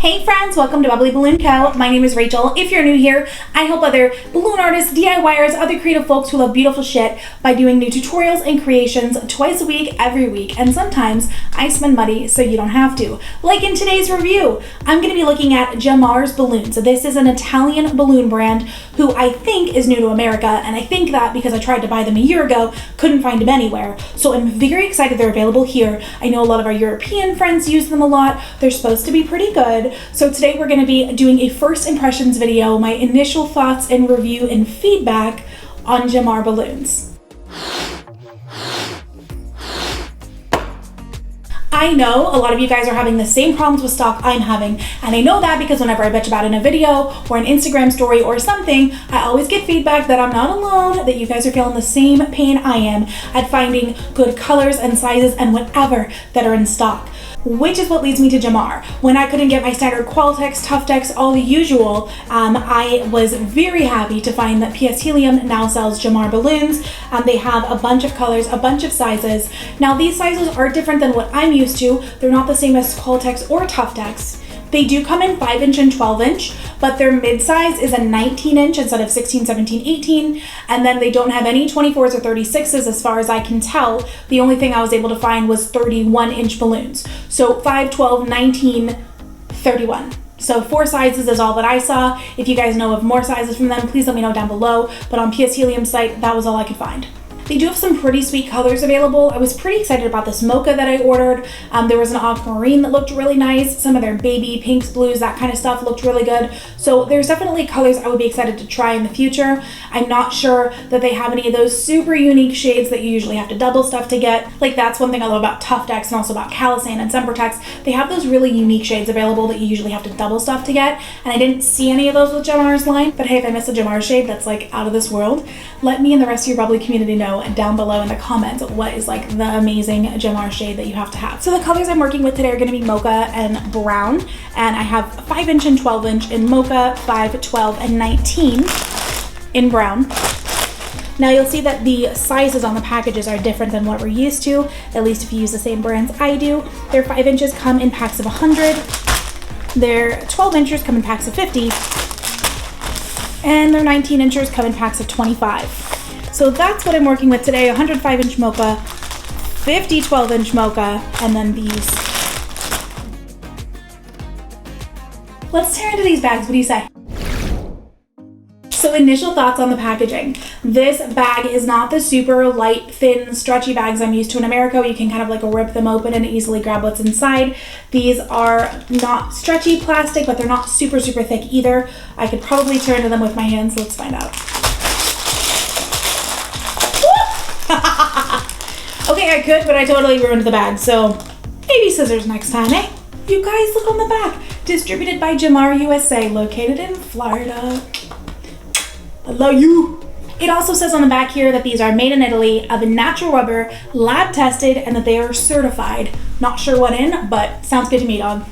Hey friends, welcome to Bubbly Balloon Co. My name is Rachel. If you're new here, I help other balloon artists, DIYers, other creative folks who love beautiful shit by doing new tutorials and creations twice a week, every week, and sometimes I spend money so you don't have to. Like in today's review, I'm going to be looking at Gemar's balloons. This is an Italian balloon brand who I think is new to America, and I think that because I tried to buy them a year ago, couldn't find them anywhere. So I'm very excited they're available here. I know a lot of our European friends use them a lot. They're supposed to be pretty good. So today we're going to be doing a first impressions video, my initial thoughts and review and feedback on Gemar balloons. I know a lot of you guys are having the same problems with stock I'm having, and I know that because whenever I bitch about it in a video or an Instagram story or something, I always get feedback that I'm not alone, that you guys are feeling the same pain I am at finding good colors and sizes and whatever that are in stock. Which is what leads me to Gemar. When I couldn't get my standard Qualtex, Tuftex, all the usual, I was very happy to find that PS Helium now sells Gemar balloons. They have a bunch of colors, a bunch of sizes. Now these sizes are different than what I'm used to. They're not the same as Qualtex or Tuftex. They do come in 5-inch and 12-inch, but their mid-size is a 19-inch instead of 16, 17, 18, and then they don't have any 24s or 36s as far as I can tell. The only thing I was able to find was 31-inch balloons. So 5, 12, 19, 31. So 4 sizes is all that I saw. If you guys know of more sizes from them, please let me know down below, but on PS Helium's site, that was all I could find. They do have some pretty sweet colors available. I was pretty excited about this mocha that I ordered. There was an aquamarine that looked really nice. Some of their baby pinks, blues, that kind of stuff looked really good. So there's definitely colors I would be excited to try in the future. I'm not sure that they have any of those super unique shades that you usually have to double stuff to get. Like that's one thing I love about Tuftex and also about Calisane and Sempertex. They have those really unique shades available that you usually have to double stuff to get. And I didn't see any of those with Gemar's line. But hey, if I miss a Gemar shade that's like out of this world, let me and the rest of your bubbly community know down below in the comments what is like the amazing Gemar shade that you have to have. So the colors I'm working with today are going to be mocha and brown, and I have 5-inch and 12-inch in mocha, 5, 12, and 19 in brown. Now you'll see that the sizes on the packages are different than what we're used to, at least if you use the same brands I do. Their 5 inches come in packs of 100, their 12 inches come in packs of 50, and their 19 inches come in packs of 25. So that's what I'm working with today, 105-inch mocha, 50 12-inch mocha, and then these. Let's tear into these bags, what do you say? So initial thoughts on the packaging. This bag is not the super light, thin, stretchy bags I'm used to in America where you can kind of like rip them open and easily grab what's inside. These are not stretchy plastic, but they're not super, super thick either. I could probably tear into them with my hands. Let's find out. Okay, I could, but I totally ruined the bag, so maybe scissors next time, eh? You guys, look on the back. Distributed by Gemar USA, located in Florida. I love you. It also says on the back here that these are made in Italy, of natural rubber, lab tested, and that they are certified. Not sure what in, but sounds good to me, dog.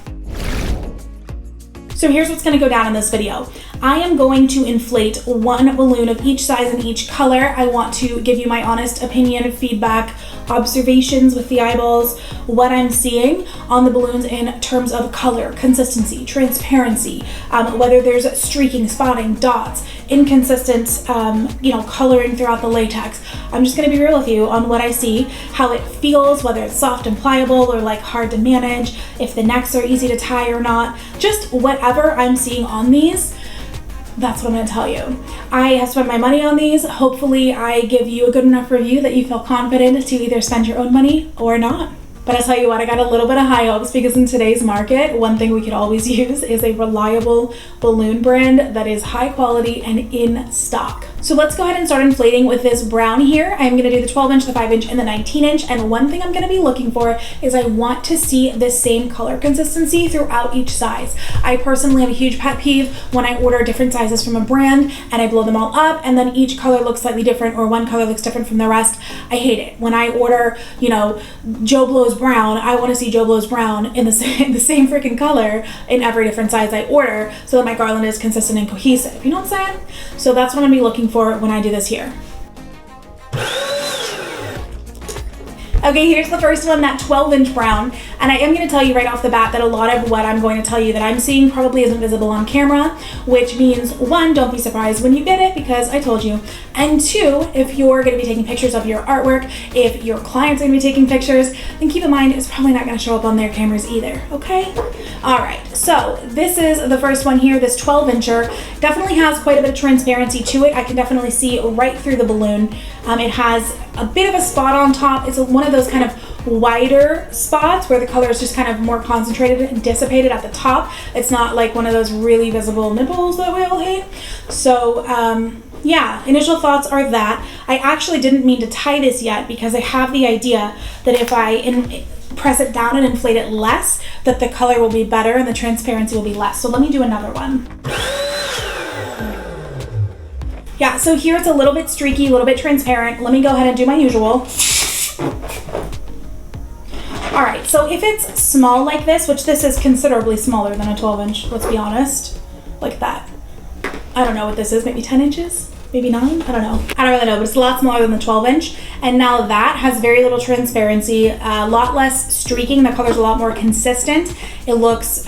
So here's what's gonna go down in this video. I am going to inflate one balloon of each size and each color. I want to give you my honest opinion, feedback, observations with the eyeballs, what I'm seeing on the balloons in terms of color, consistency, transparency, whether there's streaking, spotting, dots, inconsistent, coloring throughout the latex. I'm just gonna be real with you on what I see, how it feels, whether it's soft and pliable or like hard to manage, if the necks are easy to tie or not, just whatever I'm seeing on these. That's what I'm gonna tell you. I have spent my money on these. Hopefully I give you a good enough review that you feel confident to either spend your own money or not. But I'll tell you what, I got a little bit of high hopes because in today's market, one thing we could always use is a reliable balloon brand that is high quality and in stock. So let's go ahead and start inflating with this brown here. I'm gonna do the 12-inch, the 5-inch, and the 19-inch. And one thing I'm gonna be looking for is I want to see the same color consistency throughout each size. I personally have a huge pet peeve when I order different sizes from a brand and I blow them all up and then each color looks slightly different or one color looks different from the rest. I hate it. When I order, Joe Blow's brown, I wanna see Joe Blow's brown in the same freaking color in every different size I order so that my garland is consistent and cohesive. You know what I'm saying? So that's what I'm gonna be looking for when I do this here. Okay, here's the first one, that 12-inch brown. And I am going to tell you right off the bat that a lot of what I'm going to tell you that I'm seeing probably isn't visible on camera, which means, one, don't be surprised when you get it because I told you. And two, if you're going to be taking pictures of your artwork, if your clients are going to be taking pictures, then keep in mind it's probably not going to show up on their cameras either, okay? All right, so this is the first one here, this 12-incher. Definitely has quite a bit of transparency to it. I can definitely see right through the balloon. It has a bit of a spot on top. It's one of those kind of wider spots where the color is just kind of more concentrated and dissipated at the top. It's not like one of those really visible nipples that we all hate. So yeah, initial thoughts are that. I actually didn't mean to tie this yet because I have the idea that if I press it down and inflate it less, that the color will be better and the transparency will be less. So let me do another one. Yeah, so here it's a little bit streaky, a little bit transparent. Let me go ahead and do my usual. All right, so if it's small like this, which this is considerably smaller than a 12-inch, let's be honest, like that. I don't know what this is, maybe 10 inches? Maybe 9? I don't know. I don't really know, but it's a lot smaller than the 12-inch. And now that has very little transparency, a lot less streaking. The color's a lot more consistent. It looks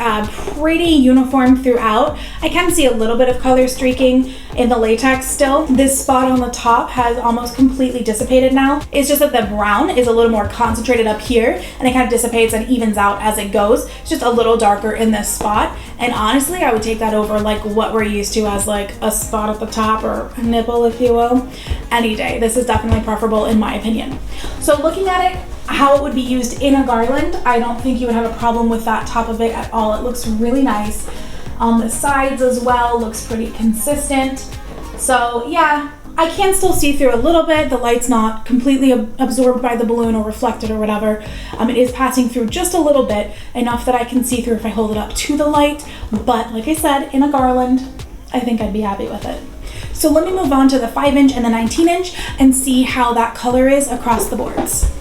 pretty uniform throughout. I can see a little bit of color streaking in the latex still. This spot on the top has almost completely dissipated now. It's just that the brown is a little more concentrated up here and it kind of dissipates and evens out as it goes. It's just a little darker in this spot. And honestly, I would take that over like what we're used to as like a spot at the top or a nipple, if you will, any day. This is definitely preferable in my opinion. So looking at it, how it would be used in a garland, I don't think you would have a problem with that top of it at all. It looks really nice. On the sides as well, looks pretty consistent. So yeah, I can still see through a little bit. The light's not completely absorbed by the balloon or reflected or whatever. It is passing through just a little bit, enough that I can see through if I hold it up to the light. But like I said, in a garland, I think I'd be happy with it. So let me move on to the 5-inch and the 19-inch and see how that color is across the boards.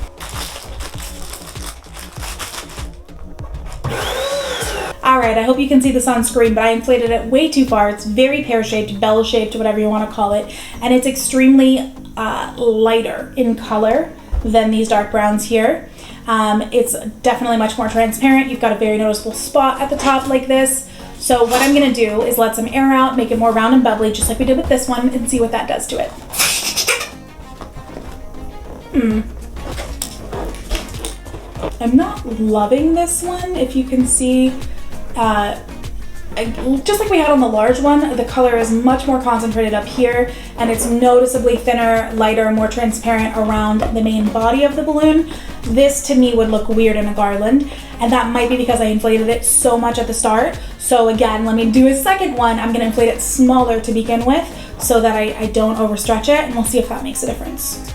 All right, I hope you can see this on screen, but I inflated it way too far. It's very pear-shaped, bell-shaped, whatever you want to call it, and it's extremely lighter in color than these dark browns here. It's definitely much more transparent. You've got a very noticeable spot at the top like this. So what I'm gonna do is let some air out, make it more round and bubbly, just like we did with this one, and see what that does to it. I'm not loving this one, if you can see. Just like we had on the large one, the color is much more concentrated up here, and it's noticeably thinner, lighter, more transparent around the main body of the balloon. This to me would look weird in a garland, and that might be because I inflated it so much at the start. So again, let me do a second one. I'm gonna inflate it smaller to begin with so that I don't overstretch it, and we'll see if that makes a difference.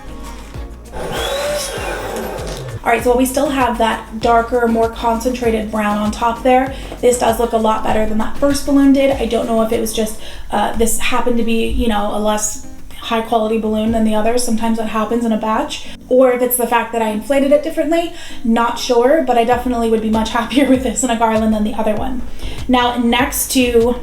All right, so while we still have that darker, more concentrated brown on top there, this does look a lot better than that first balloon did. I don't know if it was just, this happened to be, you know, a less high quality balloon than the others. Sometimes that happens in a batch. Or if it's the fact that I inflated it differently, not sure, but I definitely would be much happier with this in a garland than the other one. Now, next to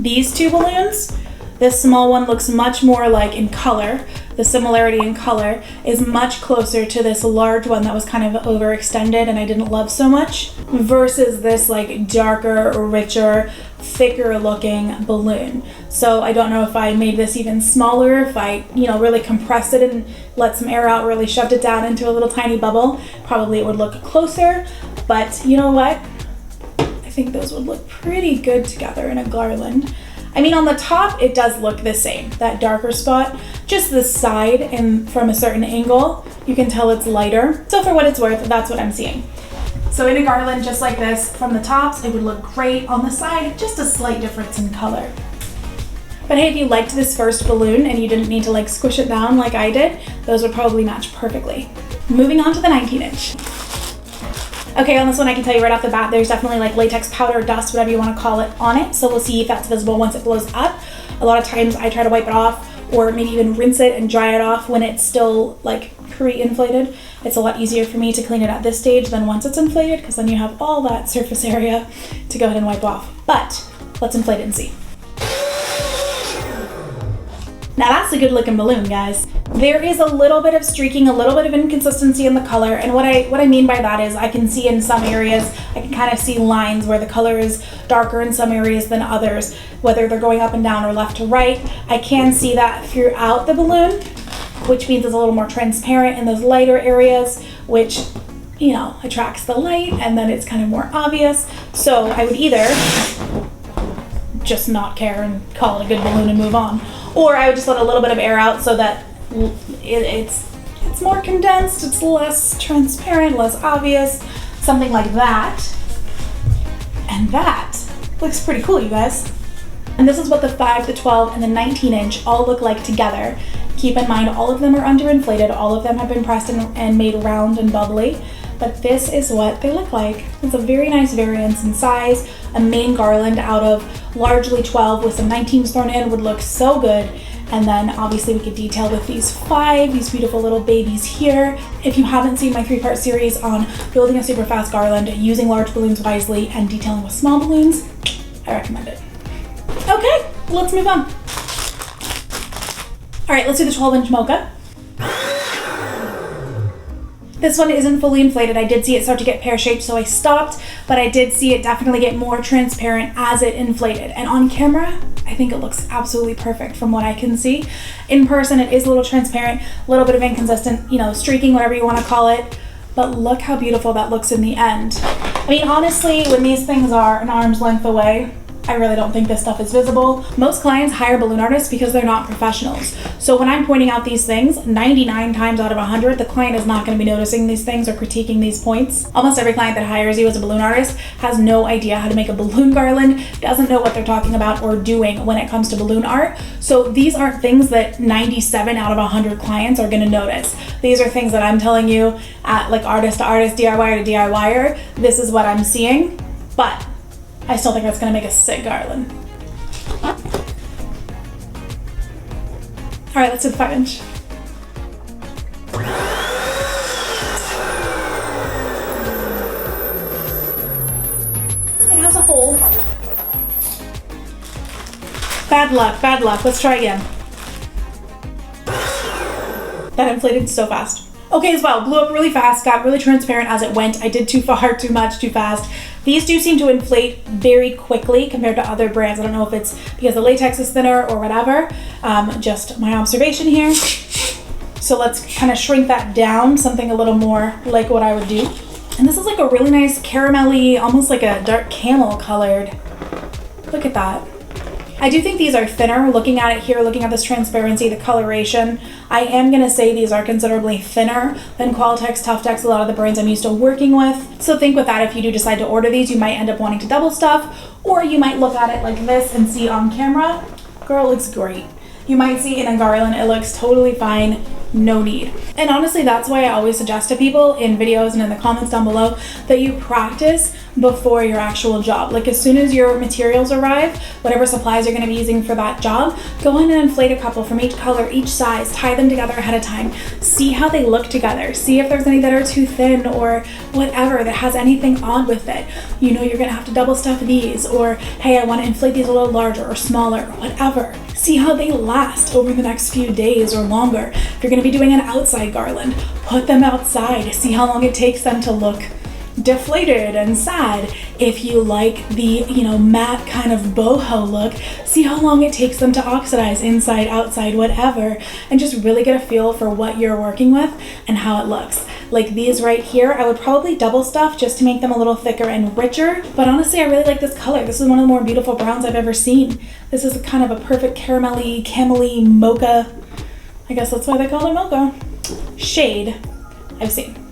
these two balloons, this small one looks much more like in color. The similarity in color is much closer to this large one that was kind of overextended and I didn't love so much, versus this like darker, richer, thicker looking balloon. So I don't know if I made this even smaller, if I, you know, really compressed it and let some air out, really shoved it down into a little tiny bubble, probably it would look closer. But you know what? I think those would look pretty good together in a garland. I mean, on the top, it does look the same, that darker spot. Just the side and from a certain angle, you can tell it's lighter. So for what it's worth, that's what I'm seeing. So in a garland just like this, from the tops, it would look great. On the side, just a slight difference in color. But hey, if you liked this first balloon and you didn't need to like squish it down like I did, those would probably match perfectly. Moving on to the 19-inch. Okay, on this one I can tell you right off the bat, there's definitely like latex powder, dust, whatever you want to call it, on it. So we'll see if that's visible once it blows up. A lot of times I try to wipe it off or maybe even rinse it and dry it off when it's still like pre-inflated. It's a lot easier for me to clean it at this stage than once it's inflated, because then you have all that surface area to go ahead and wipe off. But let's inflate it and see. Now that's a good looking balloon, guys. There is a little bit of streaking, a little bit of inconsistency in the color, and what I mean by that is I can see in some areas, I can kind of see lines where the color is darker in some areas than others, whether they're going up and down or left to right. I can see that throughout the balloon, which means it's a little more transparent in those lighter areas, which, you know, attracts the light, and then it's kind of more obvious. So I would either just not care and call it a good balloon and move on, or I would just let a little bit of air out so that it's more condensed, it's less transparent, less obvious, something like that. And that looks pretty cool, you guys. And this is what the 5, the 12, and the 19 inch all look like together. Keep in mind, all of them are underinflated, all of them have been pressed and made round and bubbly, but this is what they look like. It's a very nice variance in size. A main garland out of largely 12 with some 19s thrown in would look so good. And then obviously we could detail with these 5, these beautiful little babies here. If you haven't seen my 3-part series on building a super fast garland, using large balloons wisely, and detailing with small balloons, I recommend it. Okay, let's move on. All right, let's do the 12-inch mocha. This one isn't fully inflated. I did see it start to get pear-shaped, so I stopped, but I did see it definitely get more transparent as it inflated. And on camera, I think it looks absolutely perfect from what I can see. In person, it is a little transparent, a little bit of inconsistent, you know, streaking, whatever you want to call it. But look how beautiful that looks in the end. I mean, honestly, when these things are an arm's length away, I really don't think this stuff is visible. Most clients hire balloon artists because they're not professionals. So when I'm pointing out these things, 99 times out of 100, the client is not going to be noticing these things or critiquing these points. Almost every client that hires you as a balloon artist has no idea how to make a balloon garland, doesn't know what they're talking about or doing when it comes to balloon art. So these aren't things that 97 out of 100 clients are going to notice. These are things that I'm telling you at like artist to artist, DIYer to DIYer. This is what I'm seeing, but I still think that's gonna make a sick garland. All right, let's do the 5-inch. It has a hole. Bad luck, bad luck. Let's try again. That inflated so fast. Okay, as well, blew up really fast, got really transparent as it went. I did too far, too much, too fast. These do seem to inflate very quickly compared to other brands. I don't know if it's because the latex is thinner or whatever. Just my observation here. So let's kind of shrink that down, something a little more like what I would do. And this is like a really nice caramelly, almost like a dark camel colored. Look at that. I do think these are thinner. Looking at it here, looking at this transparency, the coloration, I am gonna say these are considerably thinner than Qualitex, Tuftex, a lot of the brands I'm used to working with. So think with that, if you do decide to order these, you might end up wanting to double stuff, or you might look at it like this and see on camera, girl, it looks great. You might see in a garland, it looks totally fine, no need. And honestly, that's why I always suggest to people in videos and in the comments down below that you practice before your actual job. Like as soon as your materials arrive, whatever supplies you're gonna be using for that job, go in and inflate a couple from each color, each size, tie them together ahead of time. See how they look together. See if there's any that are too thin or whatever that has anything odd with it. You know, you're gonna have to double stuff these, or hey, I wanna inflate these a little larger or smaller, or whatever. See how they last over the next few days or longer. If you're gonna be doing an outside garland, put them outside. See how long it takes them to look deflated and sad. If you like the, you know, matte kind of boho look, see how long it takes them to oxidize inside, outside, whatever, and just really get a feel for what you're working with and how it looks. Like these right here, I would probably double stuff just to make them a little thicker and richer, but honestly, I really like this color. This is one of the more beautiful browns I've ever seen. This is kind of a perfect caramelly, camely, mocha, I guess that's why they call it mocha, shade I've seen.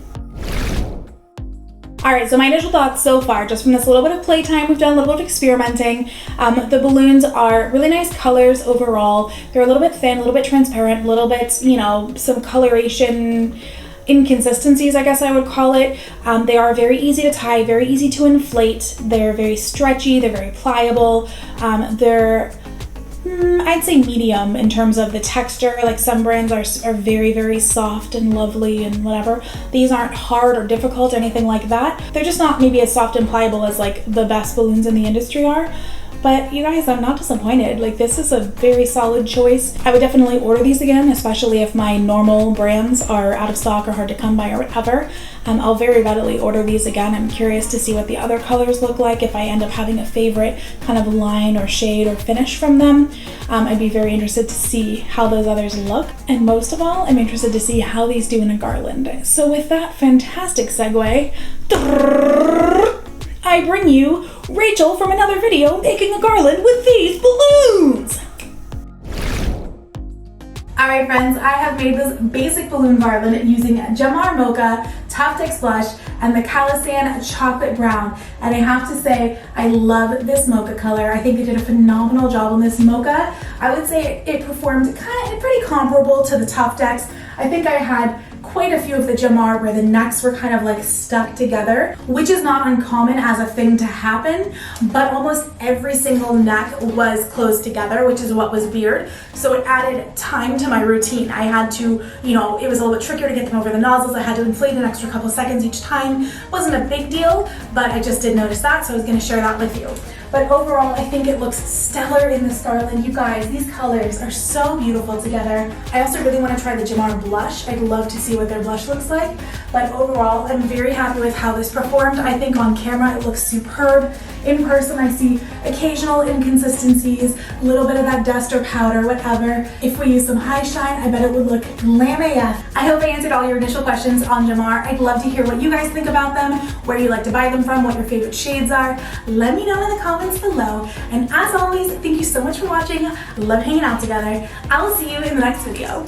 All right, so my initial thoughts so far, just from this little bit of playtime, we've done a little bit of experimenting. The balloons are really nice colors overall. They're a little bit thin, a little bit transparent, a little bit, you know, some coloration inconsistencies, I guess I would call it. They are very easy to tie, very easy to inflate. They're very stretchy, they're very pliable. They're I'd say medium in terms of the texture. Like some brands are very, very soft and lovely and whatever. These aren't hard or difficult or anything like that. They're just not maybe as soft and pliable as like the best balloons in the industry are. But you guys, I'm not disappointed. Like, this is a very solid choice. I would definitely order these again, especially if my normal brands are out of stock or hard to come by or whatever. I'll very readily order these again. I'm curious to see what the other colors look like, if I end up having a favorite kind of line or shade or finish from them. I'd be very interested to see how those others look. And most of all, I'm interested to see how these do in a garland. So with that fantastic segue, I bring you Rachel from another video making a garland with these balloons. Alright friends, I have made this basic balloon garland using Gemar Mocha, Top Tex Blush, and the Calisan Chocolate Brown. And I have to say, I love this mocha color. I think they did a phenomenal job on this mocha. I would say it performed kind of pretty comparable to the Top Tex. I think I had quite a few of the Gemar where the necks were kind of like stuck together, which is not uncommon as a thing to happen, but almost every single neck was closed together, which is what was weird. So it added time to my routine. I had to, it was a little bit trickier to get them over the nozzles. I had to inflate an extra couple seconds each time. Wasn't a big deal, but I just did notice that, so I was going to share that with you. But overall, I think it looks stellar in this garland. You guys, these colors are so beautiful together. I also really want to try the Gemar blush. I'd love to see what their blush looks like. But overall, I'm very happy with how this performed. I think on camera, it looks superb. In person, I see occasional inconsistencies, a little bit of that dust or powder, whatever. If we use some high shine, I bet it would look glam AF. I hope I answered all your initial questions on Gemar. I'd love to hear what you guys think about them, where you like to buy them from, what your favorite shades are. Let me know in the comments below. And as always, thank you so much for watching. Love hanging out together. I will see you in the next video.